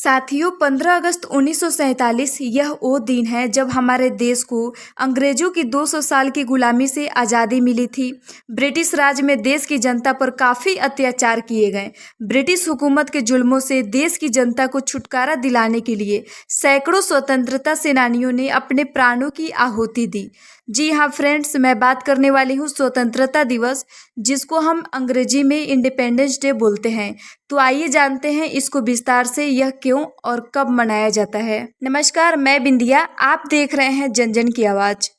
साथियों, 15 अगस्त 1947 यह वो दिन है जब हमारे देश को अंग्रेजों की 200 साल की गुलामी से आज़ादी मिली थी। ब्रिटिश राज में देश की जनता पर काफ़ी अत्याचार किए गए। ब्रिटिश हुकूमत के जुल्मों से देश की जनता को छुटकारा दिलाने के लिए सैकड़ों स्वतंत्रता सेनानियों ने अपने प्राणों की आहुति दी। जी हाँ फ्रेंड्स, मैं बात करने वाली हूँ स्वतंत्रता दिवस, जिसको हम अंग्रेजी में इंडिपेंडेंस डे बोलते हैं। तो आइए जानते हैं इसको विस्तार से, यह क्यों और कब मनाया जाता है। नमस्कार, मैं बिंदिया, आप देख रहे हैं जन जन की आवाज़।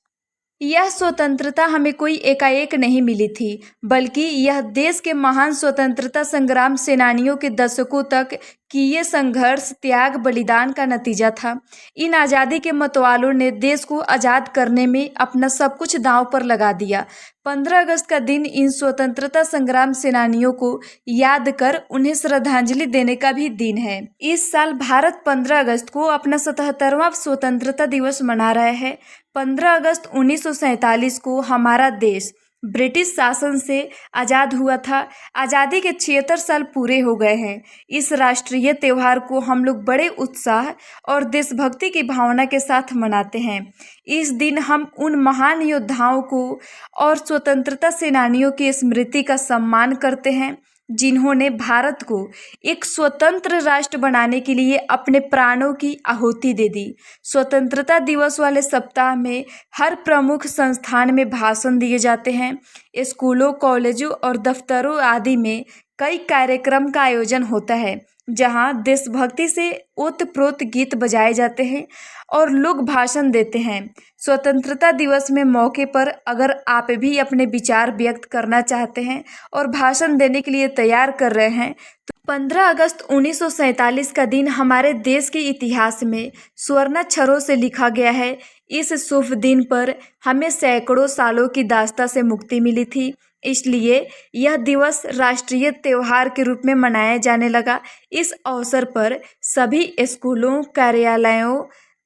यह स्वतंत्रता हमें कोई एकाएक नहीं मिली थी, बल्कि यह देश के महान स्वतंत्रता संग्राम सेनानियों के दशकों तक किए संघर्ष, त्याग, बलिदान का नतीजा था। इन आज़ादी के मतवालों ने देश को आज़ाद करने में अपना सब कुछ दांव पर लगा दिया। 15 अगस्त का दिन इन स्वतंत्रता संग्राम सेनानियों को याद कर उन्हें श्रद्धांजलि देने का भी दिन है। इस साल भारत 15 अगस्त को अपना 77वां स्वतंत्रता दिवस मना रहा है। 15 अगस्त 1947 को हमारा देश ब्रिटिश शासन से आज़ाद हुआ था। आज़ादी के 76 साल पूरे हो गए हैं। इस राष्ट्रीय त्यौहार को हम लोग बड़े उत्साह और देशभक्ति की भावना के साथ मनाते हैं। इस दिन हम उन महान योद्धाओं को और स्वतंत्रता सेनानियों की स्मृति का सम्मान करते हैं, जिन्होंने भारत को एक स्वतंत्र राष्ट्र बनाने के लिए अपने प्राणों की आहुति दे दी। स्वतंत्रता दिवस वाले सप्ताह में हर प्रमुख संस्थान में भाषण दिए जाते हैं। स्कूलों, कॉलेजों और दफ्तरों आदि में कई कार्यक्रम का आयोजन होता है, जहां देशभक्ति से ओत-प्रोत गीत बजाए जाते हैं और लोग भाषण देते हैं। स्वतंत्रता दिवस में मौके पर अगर आप भी अपने विचार व्यक्त करना चाहते हैं और भाषण देने के लिए तैयार कर रहे हैं, तो 15 अगस्त 1947 का दिन हमारे देश के इतिहास में स्वर्णाक्षरों से लिखा गया है। इस शुभ दिन पर हमें सैकड़ों सालों की दास्ता से मुक्ति मिली थी, इसलिए यह दिवस राष्ट्रीय त्यौहार के रूप में मनाया जाने लगा। इस अवसर पर सभी स्कूलों, कार्यालयों,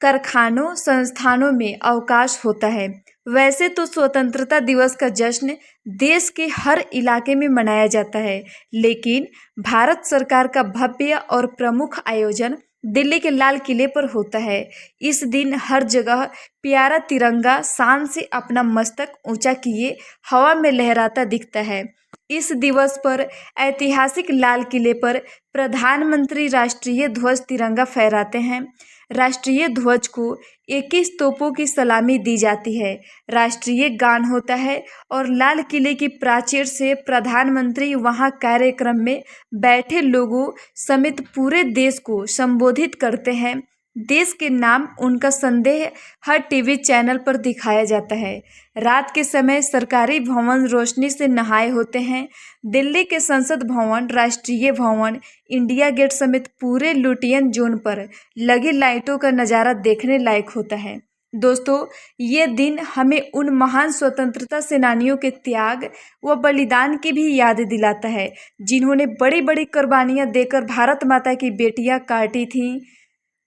कारखानों, संस्थानों में अवकाश होता है। वैसे तो स्वतंत्रता दिवस का जश्न देश के हर इलाके में मनाया जाता है, लेकिन भारत सरकार का भव्य और प्रमुख आयोजन दिल्ली के लाल किले पर होता है। इस दिन हर जगह प्यारा तिरंगा शान से अपना मस्तक ऊंचा किए हवा में लहराता दिखता है। इस दिवस पर ऐतिहासिक लाल किले पर प्रधानमंत्री राष्ट्रीय ध्वज तिरंगा फहराते हैं। राष्ट्रीय ध्वज को 21 तोपों की सलामी दी जाती है। राष्ट्रीय गान होता है और लाल किले की प्राचीर से प्रधानमंत्री वहां कार्यक्रम में बैठे लोगों समेत पूरे देश को संबोधित करते हैं। देश के नाम उनका संदेश हर टीवी चैनल पर दिखाया जाता है। रात के समय सरकारी भवन रोशनी से नहाए होते हैं। दिल्ली के संसद भवन, राष्ट्रीय भवन, इंडिया गेट समेत पूरे लुटियन जोन पर लगी लाइटों का नज़ारा देखने लायक होता है। दोस्तों, ये दिन हमें उन महान स्वतंत्रता सेनानियों के त्याग व बलिदान की भी याद दिलाता है, जिन्होंने बड़ी बड़ी कुर्बानियां देकर भारत माता की बेटियां काटी थीं।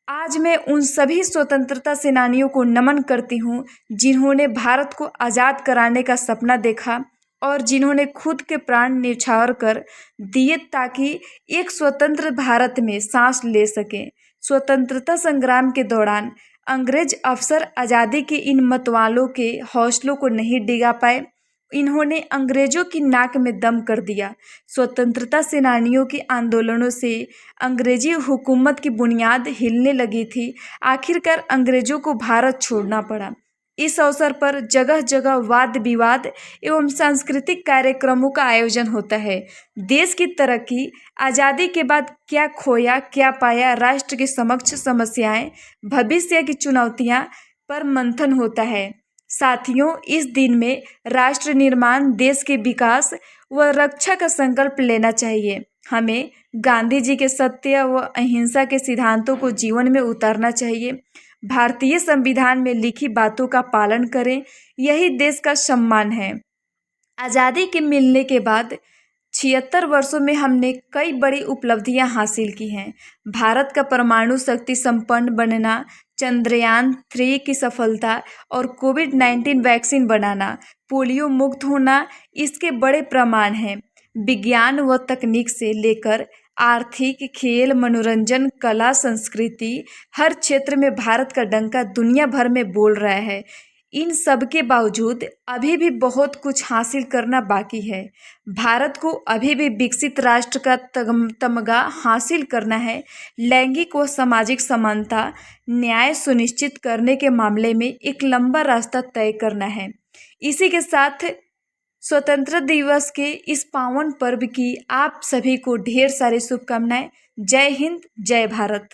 आज मैं उन सभी स्वतंत्रता सेनानियों को नमन करती हूँ, जिन्होंने भारत को आज़ाद कराने का सपना देखा और जिन्होंने खुद के प्राण न्यौछावर कर दिए ताकि एक स्वतंत्र भारत में सांस ले सकें। स्वतंत्रता संग्राम के दौरान अंग्रेज अफसर आज़ादी के इन मतवालों के हौसलों को नहीं डिगा पाए। इन्होंने अंग्रेजों की नाक में दम कर दिया। स्वतंत्रता सेनानियों के आंदोलनों से अंग्रेजी हुकूमत की बुनियाद हिलने लगी थी। आखिरकार अंग्रेजों को भारत छोड़ना पड़ा। इस अवसर पर जगह जगह वाद विवाद एवं सांस्कृतिक कार्यक्रमों का आयोजन होता है। देश की तरक्की, आज़ादी के बाद क्या खोया क्या पाया, राष्ट्र के समक्ष समस्याएं, भविष्य की चुनौतियां पर मंथन होता है। साथियों, इस दिन में राष्ट्र निर्माण, देश के विकास व रक्षा का संकल्प लेना चाहिए। हमें गांधी जी के सत्य व अहिंसा के सिद्धांतों को जीवन में उतारना चाहिए। भारतीय संविधान में लिखी बातों का पालन करें, यही देश का सम्मान है। आज़ादी के मिलने के बाद 76 वर्षों में हमने कई बड़ी उपलब्धियां हासिल की हैं। भारत का परमाणु शक्ति संपन्न बनना, चंद्रयान 3 की सफलता और कोविड-19 वैक्सीन बनाना, पोलियो मुक्त होना इसके बड़े प्रमाण हैं। विज्ञान व तकनीक से लेकर आर्थिक, खेल, मनोरंजन, कला, संस्कृति, हर क्षेत्र में भारत का डंका दुनिया भर में बोल रहा है। इन सब के बावजूद अभी भी बहुत कुछ हासिल करना बाकी है। भारत को अभी भी विकसित राष्ट्र का तमगा हासिल करना है। लैंगिक व सामाजिक समानता, न्याय सुनिश्चित करने के मामले में एक लंबा रास्ता तय करना है। इसी के साथ स्वतंत्रता दिवस के इस पावन पर्व की आप सभी को ढेर सारी शुभकामनाएं। जय हिंद, जय भारत।